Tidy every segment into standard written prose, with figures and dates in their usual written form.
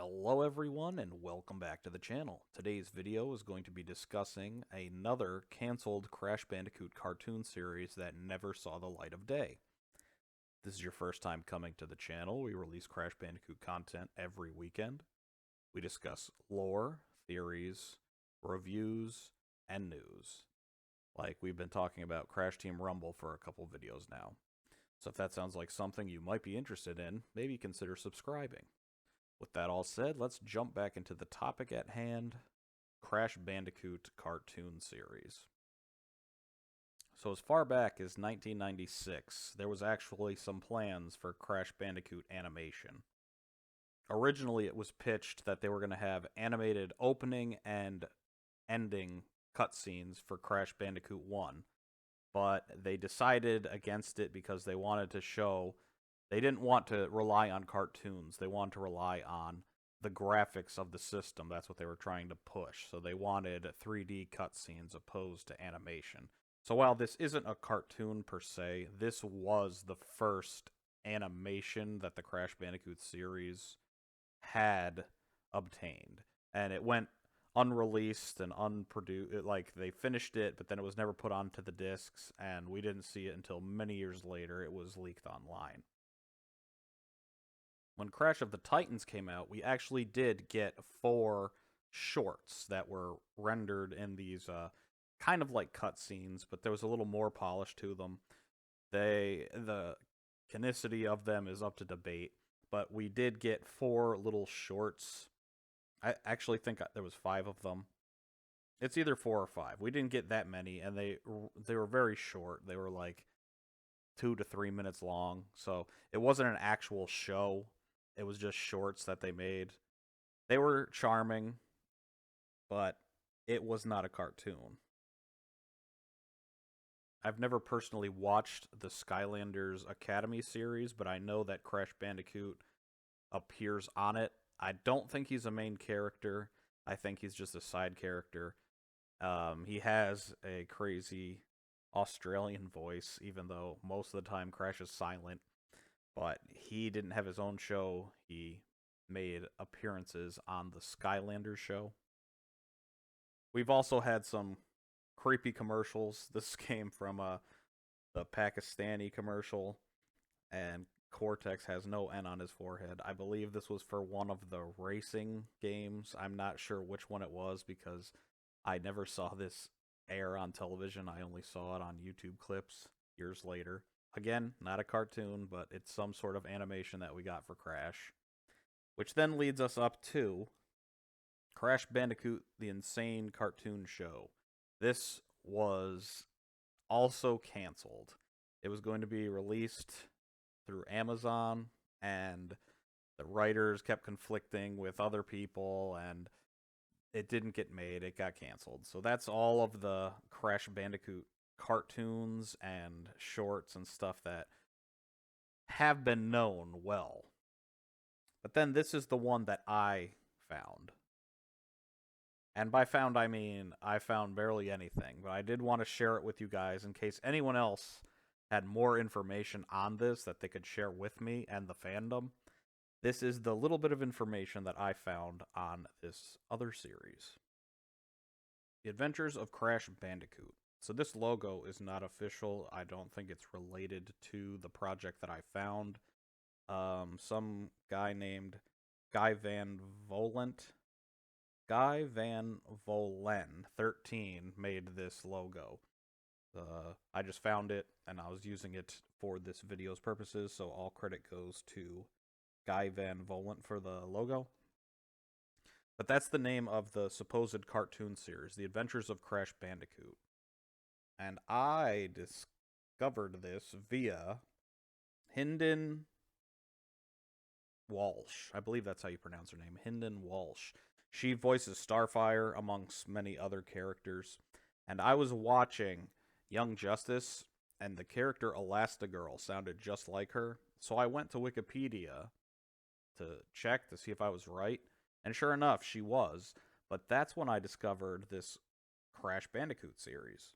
Hello everyone and welcome back to the channel. Today's video is going to be discussing another canceled Crash Bandicoot cartoon series that never saw the light of day. If this is your first time coming to the channel, we release Crash Bandicoot content every weekend. We discuss lore, theories, reviews, and news. Like we've been talking about Crash Team Rumble for a couple videos now. So if that sounds like something you might be interested in, maybe consider subscribing. With that all said, let's jump back into the topic at hand, Crash Bandicoot Cartoon Series. So as far back as 1996, there was actually some plans for Crash Bandicoot animation. Originally, it was pitched that they were going to have animated opening and ending cutscenes for Crash Bandicoot 1, but they decided against it because they wanted to show they didn't want to rely on cartoons. They wanted to rely on the graphics of the system. That's what they were trying to push. So they wanted 3D cutscenes opposed to animation. So while this isn't a cartoon per se, this was the first animation that the Crash Bandicoot series had obtained. And it went unreleased and unproduced. Like, they finished it, but then it was never put onto the discs, and we didn't see it until many years later. It was leaked online. When Crash of the Titans came out, we actually did get 4 shorts that were rendered in these kind of like cutscenes, but there was a little more polish to them. The canonicity of them is up to debate, but we did get 4 little shorts. I actually think there was 5 of them. It's either 4 or 5. We didn't get that many, and they were very short. They were like 2 to 3 minutes long, so it wasn't an actual show. It was just shorts that they made. They were charming, but it was not a cartoon. I've never personally watched the Skylanders Academy series, but I know that Crash Bandicoot appears on it. I don't think he's a main character. I think he's just a side character. He has a crazy Australian voice, even though most of the time Crash is silent. But he didn't have his own show. He made appearances on the Skylanders show. We've also had some creepy commercials. This came from the Pakistani commercial, and Cortex has no N on his forehead. I believe this was for one of the racing games. I'm not sure which one it was because I never saw this air on television. I only saw it on YouTube clips years later. Again, not a cartoon, but it's some sort of animation that we got for Crash. Which then leads us up to Crash Bandicoot, the Insane Cartoon Show. This was also canceled. It was going to be released through Amazon, and the writers kept conflicting with other people, and it didn't get made. It got canceled. So that's all of the Crash Bandicoot cartoons and shorts and stuff that have been known well. But then this is the one that I found. And by found, I mean I found barely anything. But I did want to share it with you guys in case anyone else had more information on this that they could share with me and the fandom. This is the little bit of information that I found on this other series. The Adventures of Crash Bandicoot. So this logo is not official. I don't think it's related to the project that I found. Some guy named Guy Van Volent 13 made this logo. I just found it, and I was using it for this video's purposes, so all credit goes to Guy Van Volent for the logo. But that's the name of the supposed cartoon series, The Adventures of Crash Bandicoot. And I discovered this via Hynden Walsh. I believe that's how you pronounce her name, Hynden Walsh. She voices Starfire amongst many other characters. And I was watching Young Justice, and the character Elastigirl sounded just like her. So I went to Wikipedia to check to see if I was right. And sure enough, she was. But that's when I discovered this Crash Bandicoot series.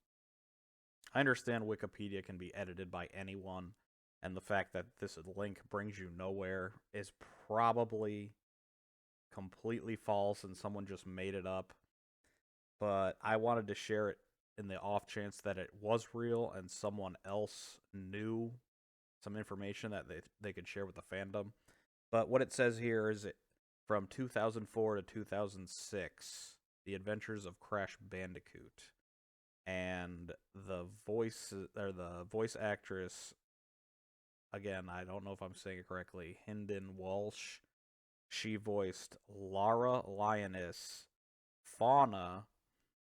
I understand Wikipedia can be edited by anyone, and the fact that this link brings you nowhere is probably completely false and someone just made it up. But I wanted to share it in the off chance that it was real and someone else knew some information that they could share with the fandom. But what it says here is it from 2004 to 2006, The Adventures of Crash Bandicoot, and the voice actress, again, I don't know if I'm saying it correctly, Hynden Walsh. She voiced Lara Lioness, Fauna,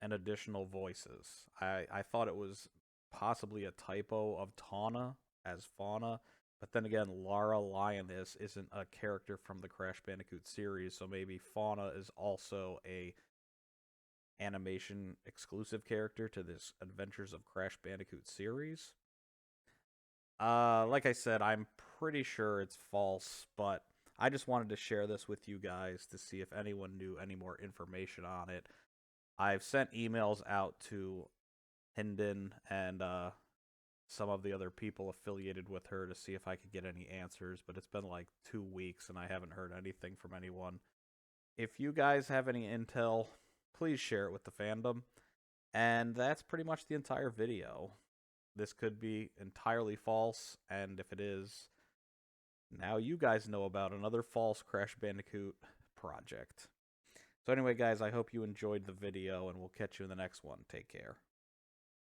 and additional voices. I thought it was possibly a typo of Tawna as Fauna, but then again, Lara Lioness isn't a character from the Crash Bandicoot series, so maybe Fauna is also a animation exclusive character to this Adventures of Crash Bandicoot series. Like I said, I'm pretty sure it's false, but I just wanted to share this with you guys to see if anyone knew any more information on it. I've sent emails out to Hynden and some of the other people affiliated with her to see if I could get any answers, but it's been like 2 weeks and I haven't heard anything from anyone. If you guys have any intel, please share it with the fandom. And that's pretty much the entire video. This could be entirely false, and if it is, now you guys know about another false Crash Bandicoot project. So anyway, guys, I hope you enjoyed the video, and we'll catch you in the next one. Take care.